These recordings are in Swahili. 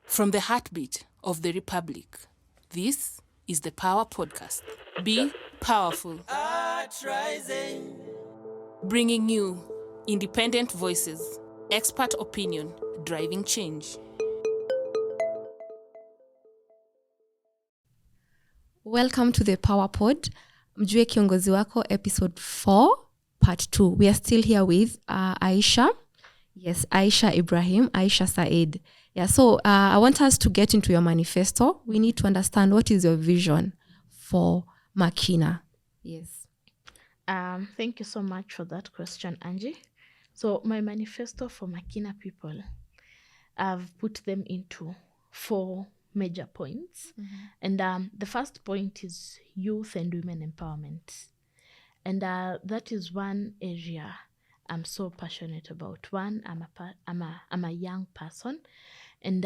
From the heartbeat of the Republic, this is the PAWA podcast. Be powerful. Bringing you independent voices, expert opinion, driving change. Welcome to the PAWA Pod, Mjue Kiongozi Wako, episode 4, part 2. We are still here with Aisha. Yes, Aisha Ibrahim, Aisha Said. Yeah, so I want us to get into your manifesto. We need to understand what is your vision for Makina. Yes. Thank you so much for that question, Angie. So my manifesto for Makina people, I've put them into 4 major points. And the first point is youth and women empowerment. And that is one area I'm so passionate about. One, I'm a young person. And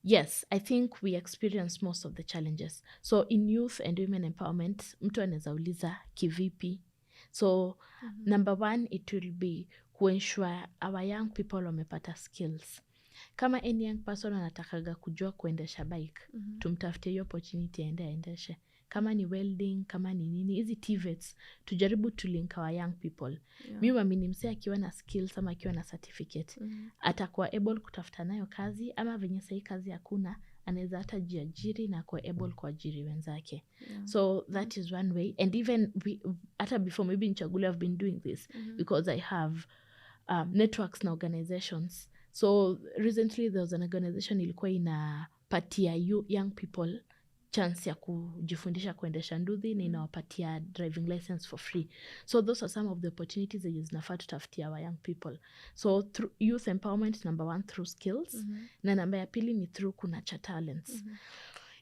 yes, I think we experience most of the challenges. So in youth and women empowerment, mtu anaweza uliza kivipi. So number 1, it will be ensure our young people wamepata skills. Kama any young person anatakaga kujua kuendesha bike, tumtafutie hiyo opportunity aendeshe. Kama ni welding, kama ni nini, hizi TVETs, tujaribu to link our young people. Mimi waamini msee akiwa na skills ama akiwa na certificate, atakuwa able kutafuta nayo kazi, ama venye sahi kazi hakuna, anaweza hata jiajiri na kuwa able kuajiri wenzake. So that is one way. And even hata before maybe nichaguliwe, I've been doing this because I have networks na organizations. So recently there was an organization ilikuwa inapatia young people chance ya kujifundisha kuendesha nduthi na inawapatia driving license for free. So those are some of the opportunities that zinafaa tutafutia our young people. So through youth empowerment, number 1, through skills. Na namba ya pili ni through kuna cha talents.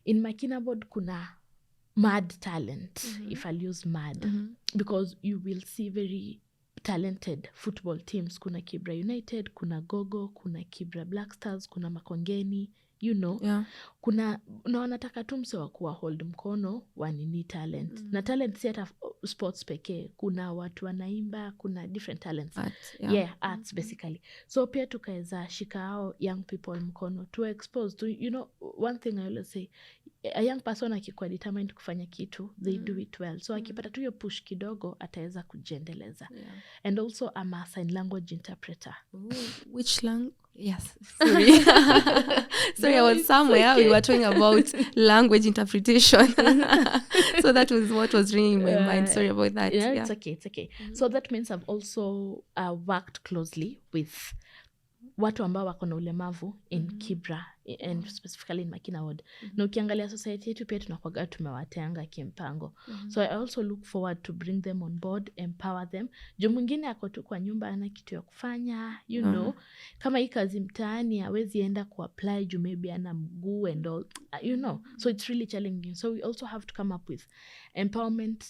In Makina board kuna mad talent, if I'll use mad, because you will see very talented football teams. Kuna Kibra United, kuna Gogo, kuna Kibra Black Stars, kuna Makongeni, you know. Kuna na wanataka tu mse wa kuwa hold mkono wanini talent. Na talent si hata sports pekee, kuna watu wanaimba, kuna different talents. Arts basically. So pia tukaweza shika hao young people mkono to expose to, you know, one thing I always say, a young person akikuwa determined kufanya kitu, they do it well. So akipata tu hiyo push kidogo, ataweza kujiendeleza. And also I'm a sign language interpreter. Which language? Yes, sorry. Sorry, I was somewhere. We were talking about language interpretation. So that was what was ringing in my mind. Sorry about that. It's okay. So that means I've also worked closely with watu ambao wako na ulemavu in Kibra and specifically in Makina ward. Na ukiangalia society yetu pia tunakuwaga tumewatenga kimpango. So I also look forward to bring them on board, empower them. Juu mwingine ako tu kwa nyumba ana kitu ya kufanya, you know. Kama hii kazi mtaani hawezi enda kuapply juu maybe ana mguu and all, you know. So it's really challenging. So we also have to come up with empowerment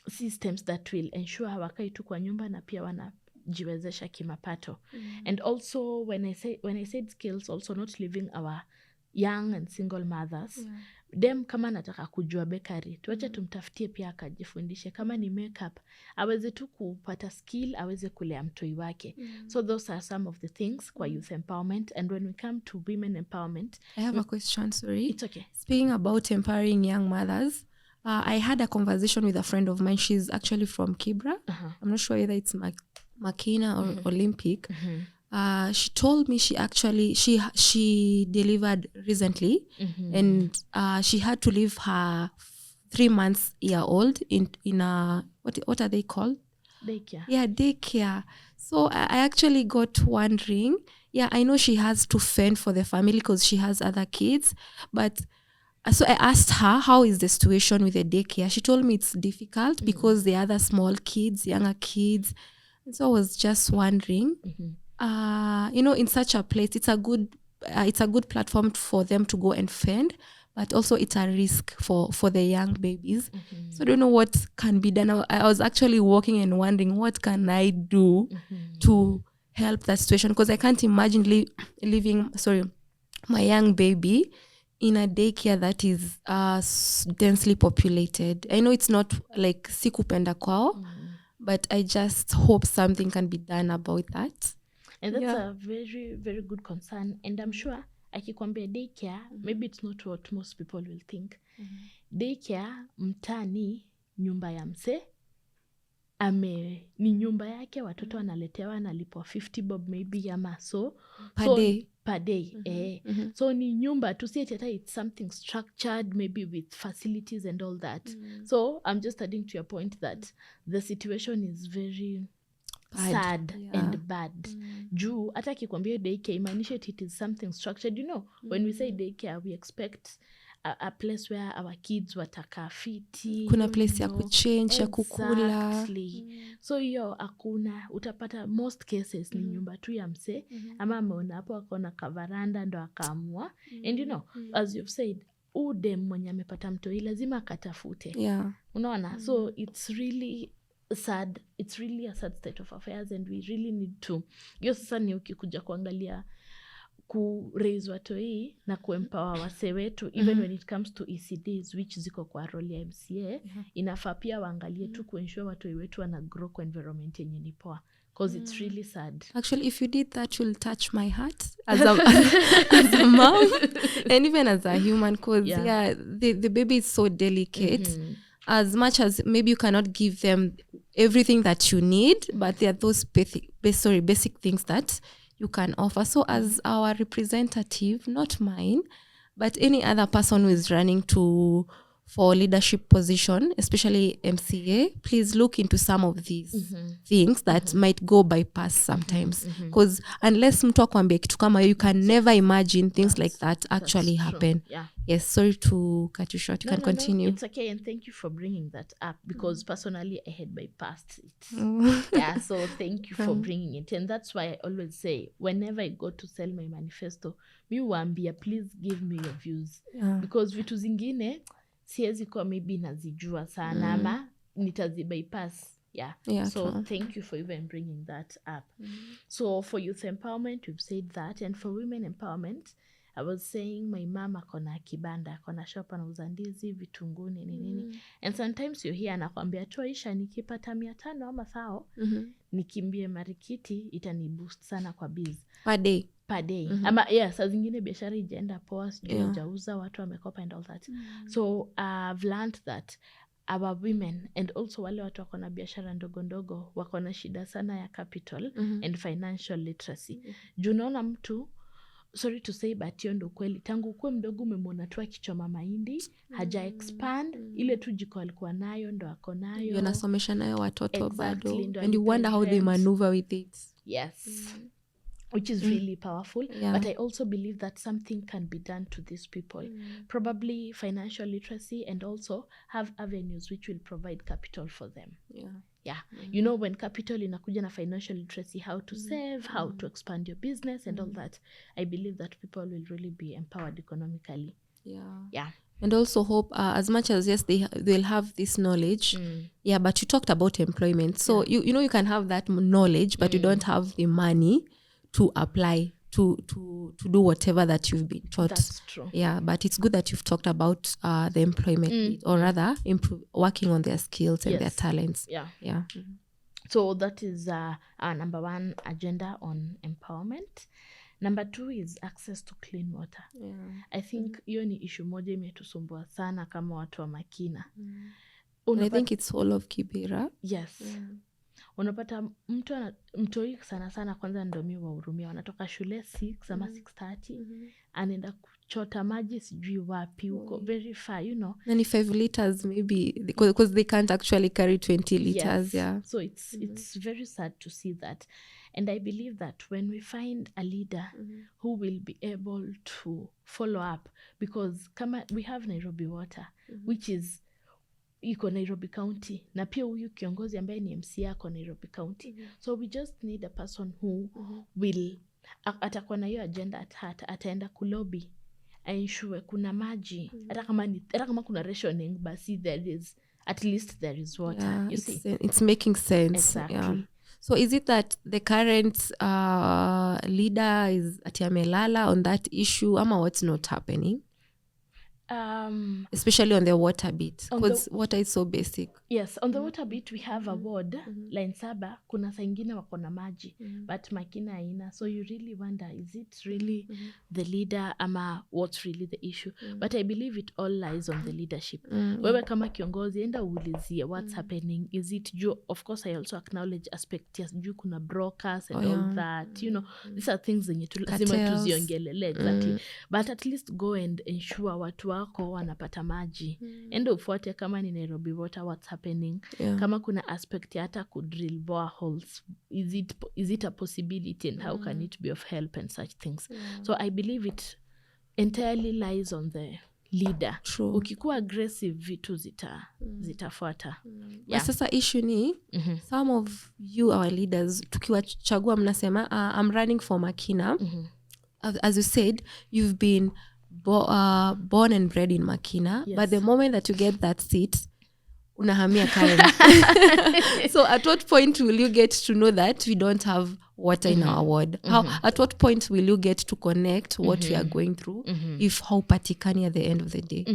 systems that will ensure hawakai tu kwa nyumba na pia wanajiwezesha kimapato. And also when I said skills, also not leaving our young and single mothers. Dem kama nataka kujua bakery, tuache tumtafutie pia akajifundishe. Kama ni makeup, aweze tu kupata skill, aweze kulea mtoi wake. So those are some of the things kwa youth empowerment. And when we come to women empowerment, I have a question, sorry. It's okay. Speaking about empowering young mothers, I had a conversation with a friend of mine. She's actually from Kibra. I'm not sure whether it's Makina or Olympic. She told me she delivered recently, and she had to leave her 3-month-old in a what are they called? Daycare. Yeah, daycare. So I actually got wondering. Yeah, I know she has to fend for the family because she has other kids, but so I asked her, how is the situation with the daycare? She told me it's difficult because the other small kids, younger kids. And so I was just wondering, you know, in such a place, it's a good platform for them to go and fend, but also it's a risk for the young babies. So I don't know what can be done. I was actually walking and wondering, what can I do to help that situation? Because I can't imagine leaving my young baby in a daycare that is densely populated. I know it's not like sikupenda kwao, but I just hope something can be done about that. And that's a very, very good concern. And I'm sure akikwambia daycare, maybe it's not what most people will think. Daycare mtani nyumba ya mse, ni nyumba yake, watoto wanaletewa, analipwa 50 bob maybe ama so per day. So ni nyumba to see it, it's something structured, maybe with facilities and all that. So I'm just adding to your point that the situation is very sad and bad. Juu hata kikwambia daycare, imaanisha it is something structured. You know, when we say daycare, we expect a place where our kids watakaa fiti, kuna place ya kuchange, ya kukula. So hiyo hakuna. Utapata most cases ni nyumba tu ya mse, ama ameona hapo akona kavaranda ndo akaamua. And you know, as you've said, udem mwenye amepata mtoi lazima akatafute. Unaona? So it's really sad. It's really a sad state of affairs, and we really need to, hiyo sasa ni ukikuja kuangalia ku-raise watoi na ku-empower wase wetu, even when it comes to ECDs which ziko kwa role ya MCA, inafaa pia waangalie tu kuensure watoi wetu wana grow kwa environment yenye ni poa, because it's really sad. Actually, if you did that, you'll touch my heart as a mom and even as a human, because the baby is so delicate. As much as maybe you cannot give them everything that you need, but there are those basic things that you can offer. So as our representative, not mine, but any other person who is running for leadership position, especially MCA, please look into some of these things that might go bypass sometimes. Because unless mtu akwambia kitu kama you can never imagine things like that actually happen. Yes, sorry to cut you short. You can continue. No, it's okay, and thank you for bringing that up, because personally I had bypassed it. So thank you for bringing it. And that's why I always say, whenever I go to sell my manifesto, mi waambia, please give me your views. Because vitu zingine siwezi kwa maybe nazijua sana ama nitazibypass. So true. Thank you for even bringing that up. So for youth empowerment, we've said that. And for women empowerment, I was saying my mama akona kibanda, akona shop, anauza ndizi, vitunguu, nini. And sometimes you hear anakwambia tu, Aisha, nikipata 500 ama 1000 nikimbie Marikiti, itani boost sana kwa biz. Per day. Ama saa zingine biashara ijaenda poa, sijui hujauza, watu wamekopa and all that. So I've learned that our women and also wale watu wakona biashara ndogo wakona shida sana ya capital and financial literacy. Juu naona mtu, sorry to say, but hiyo ndo kweli, tangu kuwe mdogo umemwona tu akichoma mahindi, haja expand, ile tu jiko alikuwa nayo ndo ako nayo, yanasomesha nayo watoto bado, and you wonder how they maneuver with it. Which is really powerful. But I also believe that something can be done to these people. Probably financial literacy, and also have avenues which will provide capital for them. You know, when capital inakuja na financial literacy, how to save, how to expand your business and all that, I believe that people will really be empowered economically. And also hope, as much as yes, they'll have this knowledge. But you talked about employment. So you know, you can have that knowledge, but you don't have the money to apply to do whatever that you've been taught. That's true. But it's good that you've talked about the employment or rather working on their skills and their talents. So that is our number 1 agenda on empowerment. Number 2 is access to clean water. I think hiyo ni issue moja imetusumbua sana kama watu wa Makina. I think it's all of Kibera. Unapata mtoi sana kwanza ndo mi wahurumia, wanatoka shule 6 ama 6:30, anaenda kuchota maji sijui wapi huko, very far, you know. And 5 liters maybe, because they can't actually carry 20 liters. So it's very sad to see that. And I believe that when we find a leader who will be able to follow up, because kama we have Nairobi Water, which is iko Nairobi County, na pia huyu kiongozi ambaye ni MCA ako Nairobi County. So we just need a person who will, atakuwa na hiyo agenda at heart, ataenda kulobi, ensure kuna maji, hata kama kuna rationing, basi at least there is water. You see? It's making sense. Exactly. So is it that the current leader is ati amelala on that issue, ama what's not happening? especially on the water bit, On the- because water is so basic. Yes, on the water bit we have a ward line 7 kuna saa ingine wako na maji but Makina haina, so you really wonder, is it really the leader ama what's really the issue? But I believe it all lies on the leadership. Wewe kama kiongozi enda uulizie what's happening, is it juu, of course I also acknowledge aspect yes juu kuna brokers and all that, you know, these are things zenye tu lazima Cartels. tuziongelele exactly, but at least go and ensure watu wako wanapata maji. Enda ufuate kama ni Nairobi water what's happening. Kama kuna aspect ya hata kudrill boreholes, is it a possibility and how can it be of help and such things. So I believe it entirely lies on the leader. True. Ukikuwa aggressive vitu zitafuata. But sasa issue ni some of you our leaders tukiwachagua mnasema I'm running for Makina. As you said, you've been born and bred in Makina, but the moment that you get that seat unahamia Karen. So at what point will you get to know that we don't have water in our ward? At what point will you get to connect what we are going through if haupatikani at the end of the day?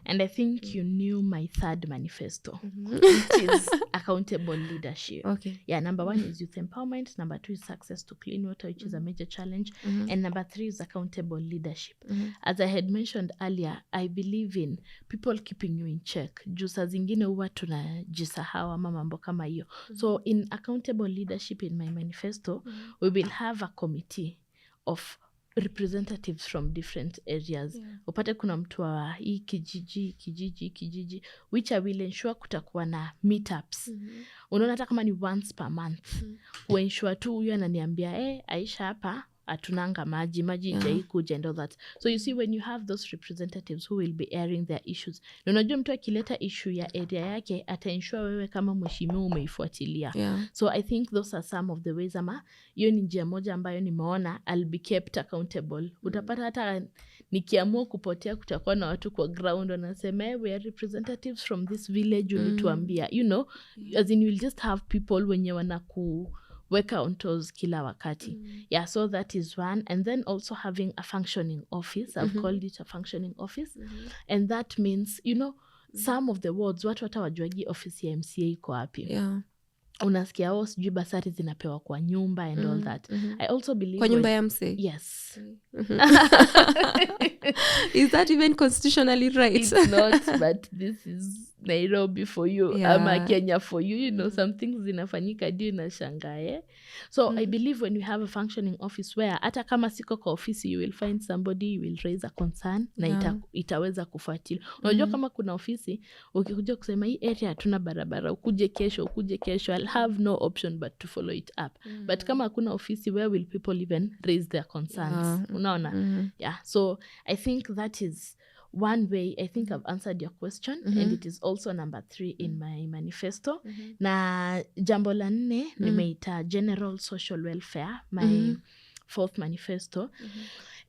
And I think you knew my third manifesto, which is accountable leadership. Okay. Yeah, number 1 is youth empowerment, number 2 is access to clean water, which is a major challenge, and number 3 is accountable leadership. As I had mentioned earlier, I believe in people keeping you in check. Juu saa zingine huwa tunajisahau ama mambo kama hiyo. So in accountable leadership in my manifesto, we will have a committee of representatives from different areas. Upate kuna mtu wa hii kijiji, which I will ensure kutakuwa na meetups. Unaona hata kama ni once per month. Kuensure tu huyo ananiambia Aisha hapa atunanga maji ijai kuja and all that. So you see, when you have those representatives who will be airing their issues, na unajua mtu akileta issue ya area yake ataensure wewe kama mheshimiwa umeifuatilia. So I think those are some of the ways ama hiyo ni njia moja ambayo nimeona I'll be kept accountable. Utapata hata nikiamua kupotea kutakuwa na watu kwa ground wanasema we are representatives from this village, ulituambia, you know, as in you'll just have people wenye weka on toes kila wakati. Yeah, so that is one. And then also having a functioning office. I've called it a functioning office. And that means, you know, some of the wards, watu hata wajuagi office ya MCA iko wapi. Unasikia sijui basari zinapewa kwa nyumba and all that. I also believe kwa nyumba ya MCA. Yes. Is that even constitutionally right? It's not, but this is Nairobi for you, ama Kenya for you, you know, some things zinafanyika juu na shangae. So I believe when we have a functioning office where hata kama siko kwa ofisi, you will find somebody, you will raise a concern na itaweza kufuatilia. Unajua kama kuna ofisi ukikuja kusema hii area hatuna barabara, ukuje kesho, I'll have no option but to follow it up. But kama hakuna ofisi, where will people even raise their concerns? Unaona? Yeah, so I think that is one way. I think I've answered your question, and it is also number 3 in my manifesto. Na jambo la 4 nimeita general social welfare, my 4th manifesto.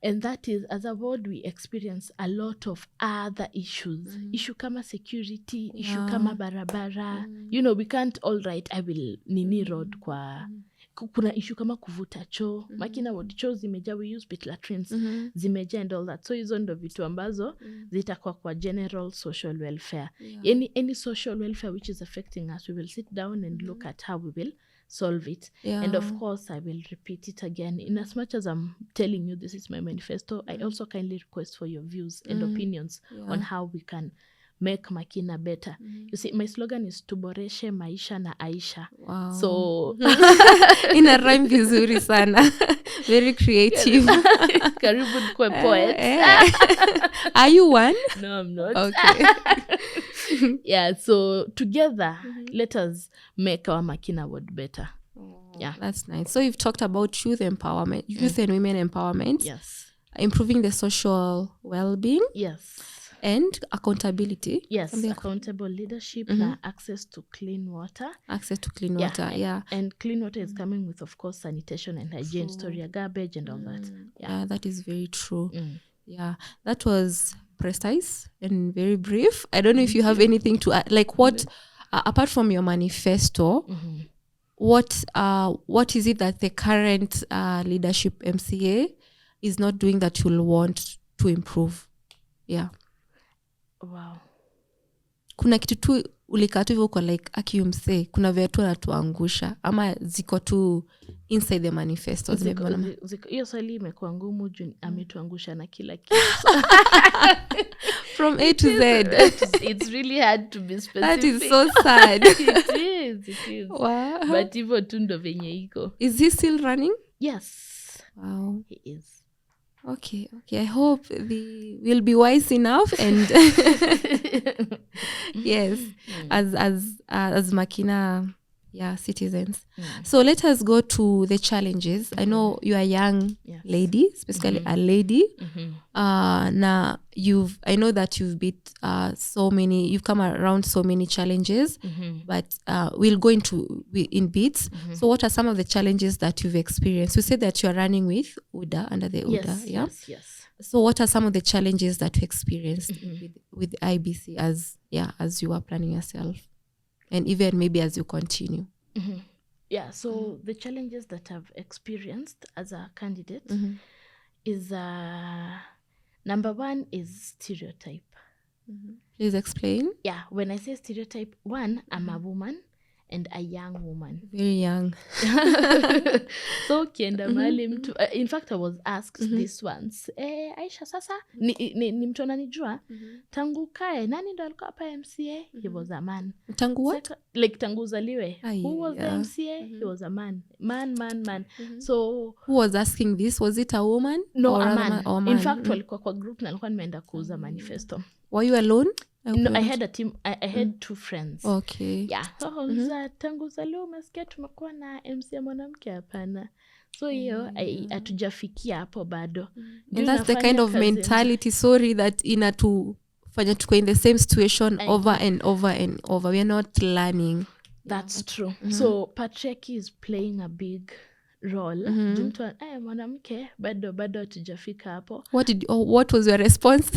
And that is, as a ward we experience a lot of other issues. Issue kama security, issue kama barabara. You know, we can't all write I will nini road kwa kuna issue kama kuvuta choo. Makina ward choo zimeja, we use pit latrines zimeja and all that. So hizo ndo vitu ambazo zitakuwa kwa general social welfare. Any social welfare which is affecting us, we will sit down and look at how we will solve it. And of course I will repeat it again. In as much as I'm telling you this is my manifesto, I also kindly request for your views and opinions on how we can make Makina better. You see, my slogan is tuboreshe maisha na Aisha. So ina rhyme vizuri sana. Very creative. Karibu kwa poet. Are you one? No, I'm not. Okay. Yeah, so together let us make our Makina ward better. Yeah, that's nice. So you've talked about youth empowerment, youth and women empowerment. Yes. Improving the social well-being. Yes. And accountability. Yes, accountable leadership, na access to clean water. Access to clean water, And clean water is coming with, of course, sanitation and hygiene, storage of garbage and all that. Yeah, that is very true. Yeah, that was precise and very brief. I don't know if you have anything to add. Like what, apart from your manifesto, what is it that the current leadership MCA is not doing that you'll want to improve? Yeah. Wow. Kuna kitu tu ulikaa tu hivyo kwa like akiumse kuna viatu anatuangusha ama ziko tu inside the manifestos? Hiyo swali imekuwa ngumu juu ametuangusha na kila kitu. From A to Z. It's really hard to be specific. That is so sad. It is. Wow. But hivyo tu ndo venye iko. Is he still running? Yes. Wow. He is. Okay. I hope we'll be wise enough and yes, as Makina citizens. So let us go to the challenges. I know you are a young lady, especially a lady. Now I know that you've beat you've come around so many challenges, but we'll go in bits. So what are some of the challenges that you've experienced? You said that you're running with UDA, under the UDA. Yes. So what are some of the challenges that you experienced with IBC as you were planning yourself? And even maybe as you continue. Yeah, so the challenges that I've experienced as a candidate is number one is stereotype. Please explain. Yeah, when I say stereotype, one, I'm a woman and a young woman. Very young. So ukienda mahali mtu, in fact I was asked this once, Aisha sasa ni mtu ananijua tangu kae nani ndo alikuwa hapa MCA? He was a man. Tangu what? Like tangu uzaliwe. Who was the MCA? He was a man. Man. So who was asking this? Was it a woman? No, or a man. Man? In fact walikuwa kwa group na alikuwa nimeenda kuuza manifesto. Were you alone? No, I had a team. I had two friends. Okay. Yeah. So tangu uzaliwe umesikia tumekuwa na MCA mwanamke? Hapana. So hiyo hatujafikia hapo bado. And that's the kind of mentality, sorry, that inatufanya tuko in the same situation over and over and over. We are not learning. That's true. So patriarchy is playing a big role. Mtu mwanamke bado hatujafika hapo. What was your response?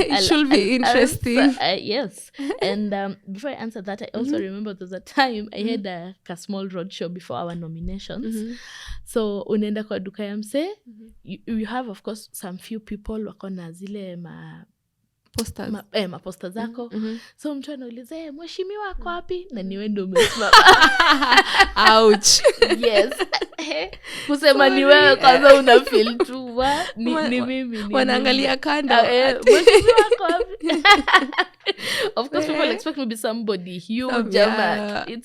It should be interesting. Yes. And before I answer that, I also remember there was a time I had a small road show before our nominations. So unaenda kwa duka ya mse, you have of course some few people wako na zile maposta zako. So mtu anauliza mheshimiwa wako wapi? Na niwe ndo umesimama. Ouch. Yes. Kusema ni wewe kwanza una feel tu ni mimi. Wanaangalia kando. Mheshimiwa wako wapi? Of course people expect me to be somebody huge.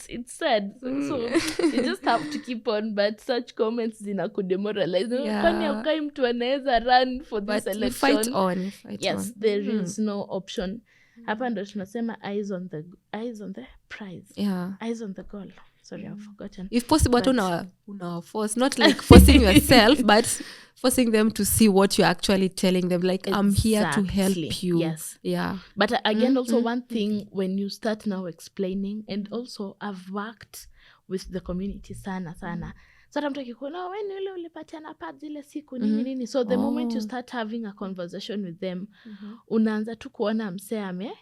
It's sad. So you just have to keep on, but such comments zinakudemoralize. Kwani ukai mtu anaweza run for this election? Fight on. Yes, there is no option. Hapa ndo tunasema eyes on the prize. Eyes on the goal. Sorry, I've forgotten. If possible, una force, not like forcing yourself, but forcing them to see what you're actually telling them. Like, I'm here to help you. Yes. Yeah. But again, also one thing, when you start now explaining, and also I've worked with the community sana. So I'm talking, when you ulipatiana pad zile siku nini. So the moment you start having a conversation with them, unaanza tu kuona mse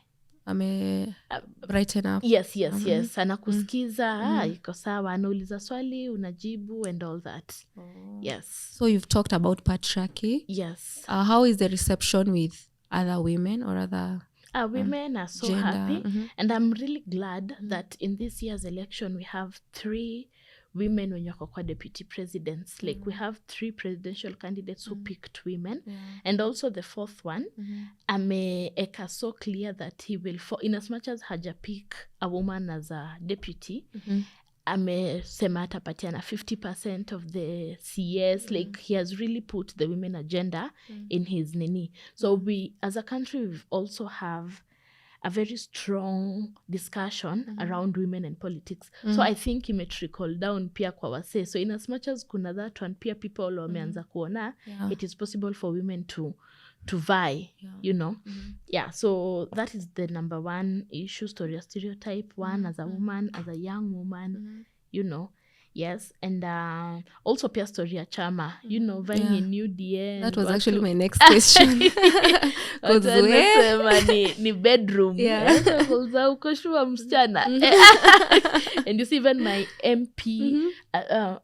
brighten up. Yes. Anakusikiza, iko sawa, anauliza swali, unajibu and all that. Yes. So you've talked about patriarchy. Yes. How is the reception with other women or other women are so gender? happy. And I'm really glad that in this year's election we have 3 women wenye wako kwa deputy presidents. Like we have 3 presidential candidates who picked women. And also the 4th one ameeka so clear that he will, in as much as haja pick a woman as a deputy, amesema atapatiana 50% of the CS. Like he has really put the women agenda in his nini. So we as a country we also have a very strong discussion around women and politics. So I think ime trickle down pia kwa wase. So in as much as kuna that one, pia people wameanza kuona it is possible for women to vie, you know. So that is the number one issue, stereotype. One, as a woman, as a young woman, you know. Yes, and also pia story ya chama, you know, vying Yeah. a new DA. That was actually my next question. 'Cause Wanasema ni bedroom. Yeah. Kulza uko sure msichana. And you see even my MP,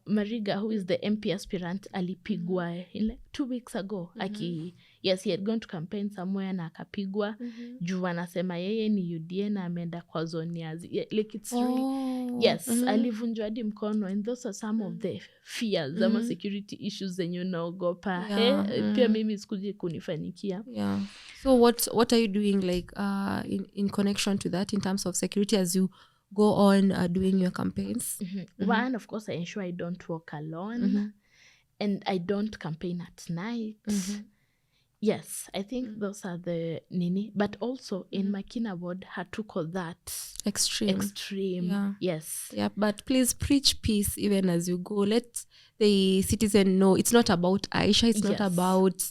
Mariga, who is the MP aspirant, alipigwa in like 2 weeks ago. Yes, he had gone to campaign somewhere na akapigwa. Juu anasema yeye ni UDA na ameenda kwa zone ya like it's really, yes, alivunjwa hadi mkono, and those are some of the fears ama security issues zenye unaogopa. Pia mimi sikuji kunifanikia. Yeah. So what are you doing like in connection to that in terms of security as you go on doing your campaigns? One, of course, I ensure I don't walk alone, and I don't campaign at night. Yes, I think those are the nini. But also in Makina ward, hatuko that extreme. Yeah. Yes. Yeah, but please preach peace even as you go. Let the citizen know it's not about Aisha, it's not about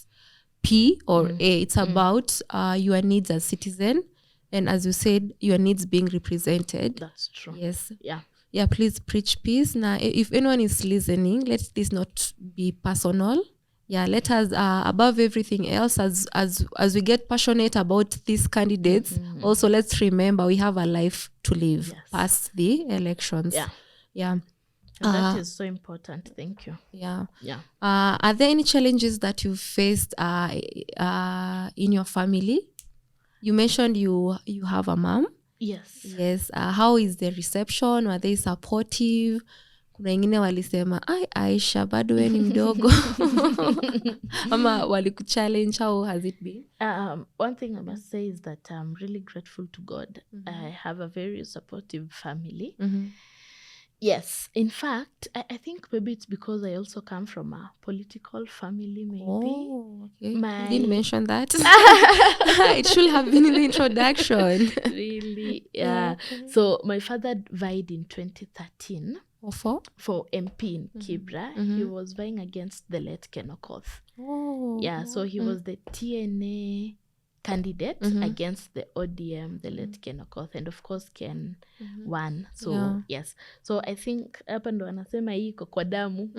P or A. It's about your needs as citizen. And as you said, your needs being represented. That's true. Yes. Yeah. Yeah, please preach peace. Now, if anyone is listening, let this not be personal. Yeah, let us above everything else, as we get passionate about these candidates, also let's remember we have a life to live past the elections. Yeah. That is so important. Thank you. Yeah. Yeah. Are there any challenges that you faced in your family? You mentioned you have a mom. Yes. Yes. How is the reception? Were they supportive? Kuna wengine walisema Aisha bado wewe ni mdogo ama walikuchallenge? How has it been? One thing I must say is that I'm really grateful to God. I have a very supportive family. Yes, in fact, I think maybe it's because I also come from a political family, maybe. Oh, okay. You didn't mention that. It should have been in the introduction. Really? Yeah. So my father died in 2013 for MP in Kibra. He was vying against the late Ken Okoth. Yeah, so he was the TNA candidate against the ODM, the late Ken Okoth, and of course Ken won. So yes, so I think hapa ndo anasema hii iko kwa damu.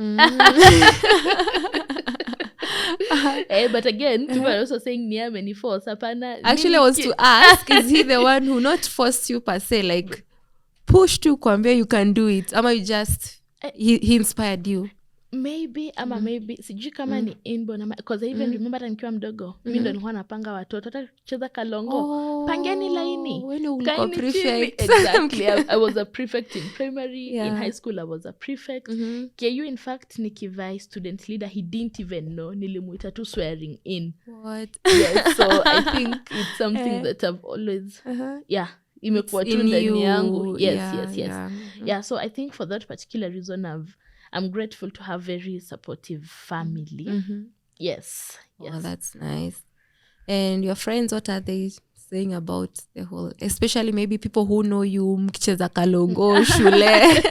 But again, people are also saying ni ameniforce. Hapana. Actually, I was to ask, is he the one who not forced you per se, like pushed you kwambia you can do it, ama you just he inspired you? Maybe ama maybe sijui kama ni inborn ama, because I even remember hata nikiwa mdogo mimi ndo nilikuwa napanga watoto hata kucheza kalongo, pangeni laini, kaini prefect. Exactly. I was a prefect in primary. In high school I was a prefect. KU in fact nikivai student leader, he didn't even know, nilimuita tu swearing in. What? Yes, so I think it's something that I've always imekuwa tu ndani yangu. Yes. So I think for that particular reason I'm grateful to have very supportive family. Yes. Oh, that's nice. And your friends, what are they saying about the whole, especially maybe people who know you mkicheza kalongo shule?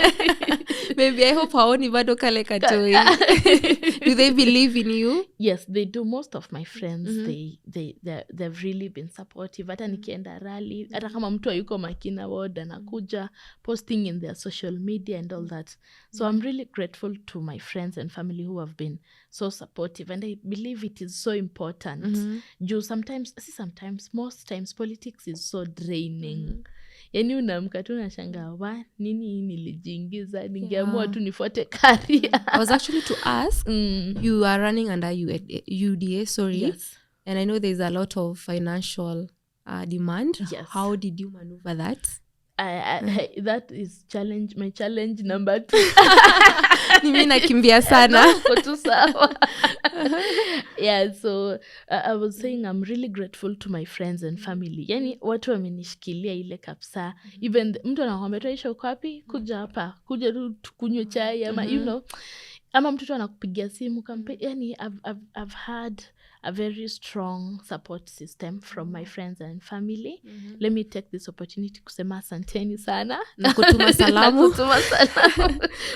Maybe I hope haoni bado kale katoi. Do they believe in you? Yes, they do. Most of my friends, they've really been supportive. Hata nikienda rally, hata kama mtu ayuko Makina ward anakuja posting in their social media and all that. So I'm really grateful to my friends and family who have been so supportive, and I believe it is so important. Most times politics is so draining. Yani unaamka tu unashangaa nini nilijiingiza, ningeamua tu nifuate career. I was actually to ask, you are running under UDA, sorry. Yes. And I know there's a lot of financial demand. Yes. How did you maneuver that? That is my challenge number 2. Mimi nakimbia sana. Yeah, so I was saying I'm really grateful to my friends and family. Yani watu wamenishikilia ile kabisa. Even mtu anakuambia Aisha uko wapi? Kuja hapa. Kuja tu tukunywe chai ama you know. Ama mtu anakupigia simu campaign. Yani I've had a very strong support system from my friends and family. Let me take this opportunity kusema asanteni sana. Na kutuma salamu.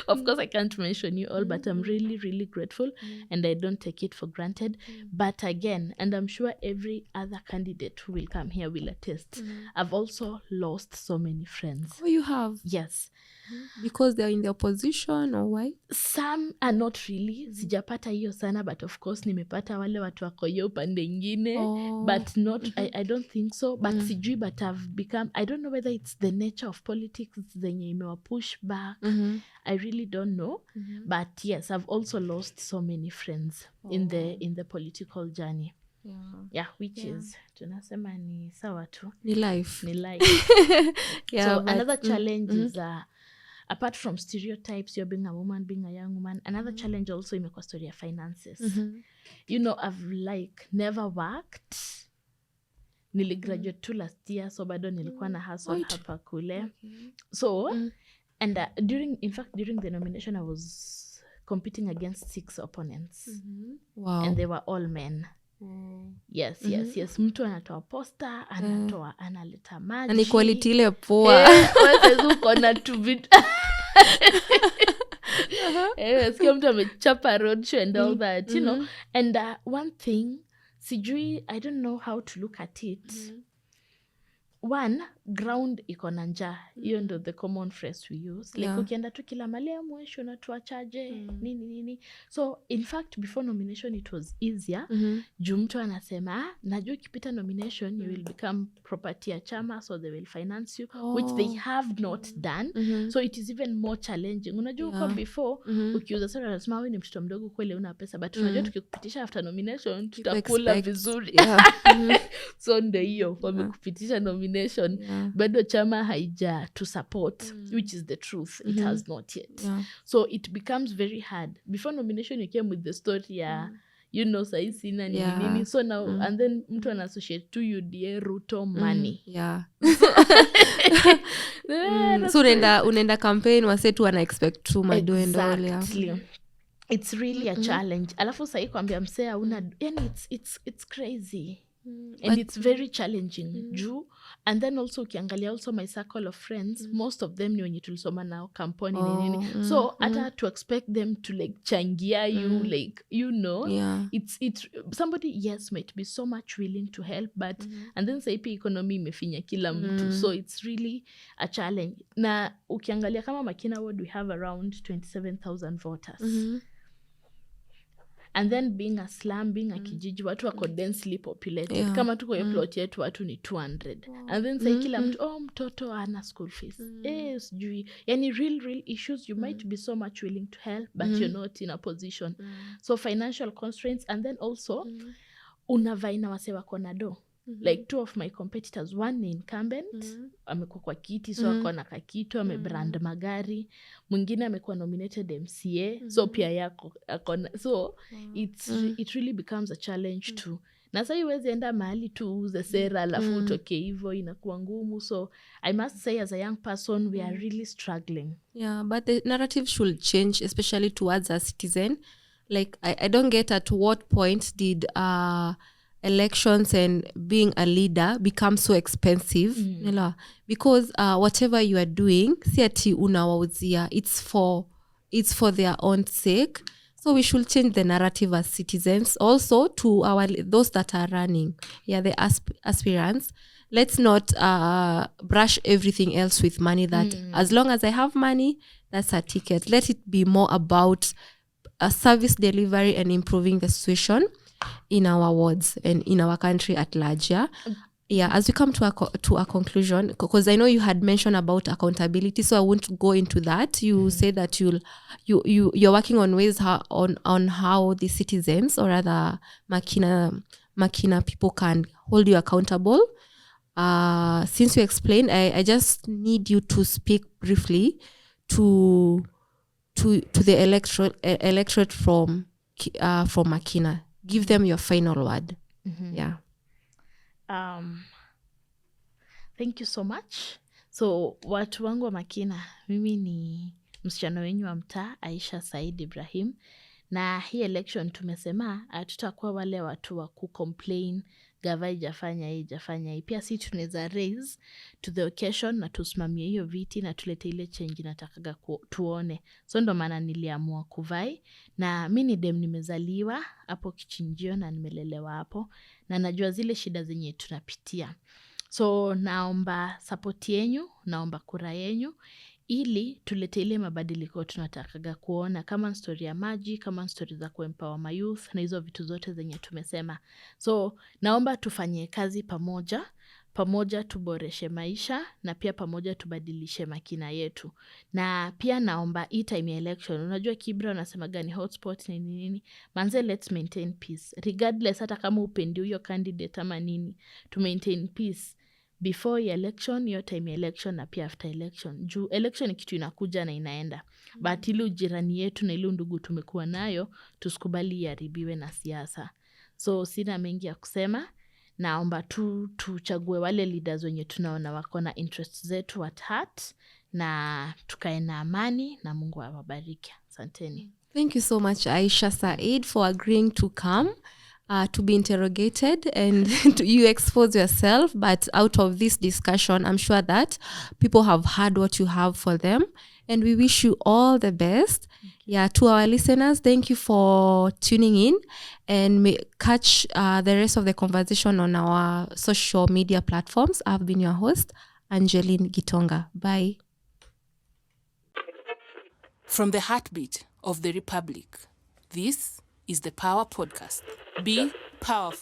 Of course I can't mention you all, but I'm really, really grateful and I don't take it for granted. But again, and I'm sure every other candidate who will come here will attest, I've also lost so many friends. Oh, you have? Yes. Because they are in the opposition or why? Some are not really. Sijapata hiyo sana, but of course nimepata wale watu wako hiyo upande ingine. But not, I don't think so. But sijui, but I've become, I don't know whether it's the nature of politics zenye imewa push back. I really don't know. But yes, I've also lost so many friends in the political journey. Yeah, which is tunasema ni sawa tu. Ni life. So another challenge is apart from stereotypes, you're being a woman, being a young woman, another challenge also imekuwa story ya finances. You know, I've like never worked. Niligraduate tu last year, so bado nilikuwa na hustle hapa kule. So and during the nomination I was competing against 6 opponents. Wow. And they were all men. Yes. Mtu anatoa poster, analeta maji. And equality ile poa. Wewe uko na tu vitu. Sikia mtu amechapa roadshow and all that, you know. And one thing, sijui, I don't know how to look at it. One, ground iko na njaa. Hiyo ndo the common phrase we use. Like ukienda tu kila malea mwisho unatuachaje nini. So in fact before nomination it was easier. Juu mtu anasema najua ukipita nomination you will become property ya chama, so they will finance you, which they have not done. So it is even more challenging. Unajua uko before ukiuza sasa unasema wewe ni mtoto mdogo kweli una pesa, but unajua tukikupitisha after nomination tutakula vizuri. So ndio hiyo wamekupitisha nomination. Bado chama haija to support, which is the truth. It has not yet. So it becomes very hard. Before nomination you came with the story ya you know saisi na nini. So now and then mtu ana associate to UDA Ruto money. So unaenda campaign wasetu wana expect tu madoendo. Exactly. It's really a challenge. Alafu sahi kwambia msea una yani it's crazy. And it's very challenging. Juu and then also ukiangalia also my circle of friends, most of them ni wenye tulisoma nao kampuni nini. So hata to expect them to like changia you like you know it's somebody yes might be so much willing to help, but and then saipi economy imefinya kila mtu. So it's really a challenge. Na ukiangalia kama Makina ward we have around 27,000 voters. And then being a slum, being a kijiji, watu wako densely populated. Kama tuko hiyo plot yetu watu ni 200. And then say kila mtu, mtoto ana school fees. Sijui. Yani real issues, you might be so much willing to help, but you're not in a position. So financial constraints, and then also, unavaina wase wako na do. Like 2 of my competitors, one ni incumbent, amekuwa kwa kiti, so akona kakitu, amebrand magari, mwingine amekuwa nominated MCA, so pia yako akona, so it really becomes a challenge too. Na sasa iwezi enda mahali tu uze sera alafu utoke hivyo, inakuwa ngumu. So I must say as a young person we are really struggling. Yeah, but the narrative should change, especially towards a citizen. Like I don't get at what point did elections and being a leader become so expensive. Because whatever you are doing, si ati unawauzia, it's for their own sake. So we should change the narrative as citizens also to those that are running, the aspirants. Let's not brush everything else with money, that as long as I have money, that's a ticket. Let it be more about a service delivery and improving the situation in our wards and in our country at large. As we come to a conclusion, because I know you had mentioned about accountability, so I won't go into that. You say that you're working on ways on how the citizens, or rather Makina people, can hold you accountable. Since you explained, I just need you to speak briefly to the electorate from Makina. Give them your final word. Thank you so much. So watu wangu wa Makina, mimi ni msichana wenyu wa mtaa Aisha Said Ibrahim, na hii election tumesema hatutakuwa wale watu wa kucomplain gava ijafanya hii. Pia si tunaweza raise to the occasion na tusimamie hiyo viti na tulete ile change natakaga tuone. So ndo maana niliamua kuvai, na mimi ni dem nimezaliwa hapo Kichinjio na nimelelewa hapo, na najua zile shida zenye tunapitia. So naomba support yenyu, naomba kura yenyu ili tulete ile mabadiliko tunatakaga kuona, kama story ya maji, kama story za kuempower mayouth na hizo vitu zote zenye tumesema. So naomba tufanye kazi pamoja tuboreshe maisha na pia pamoja tubadilishe makina yetu. Na pia naomba hii time ya election, unajua Kibra wanasema gani hotspot ni nini, manze let's maintain peace regardless, hata kama upendi huyo candidate ama nini, to maintain peace before election, hiyo time ya election na pia after election. Juu election ni kitu inakuja na inaenda. But ile ujirani yetu na ile ndugu tumekuwa nayo tusikubali iharibiwe na siasa. So sina mengi ya kusema. Naomba tuchague wale leaders wenye tunaona wako na interests zetu at heart, na tukae na amani na Mungu awabariki. Asanteni. Thank you so much, Aisha Said, for agreeing to come to be interrogated and you expose yourself. But out of this discussion, I'm sure that people have heard what you have for them, and we wish you all the best. Yeah, to our listeners, thank you for tuning in, and catch the rest of the conversation on our social media platforms. I've been your host, Angeline Gitonga. Bye. From the heartbeat of the Republic, this is the PAWA Podcast. Be powerful.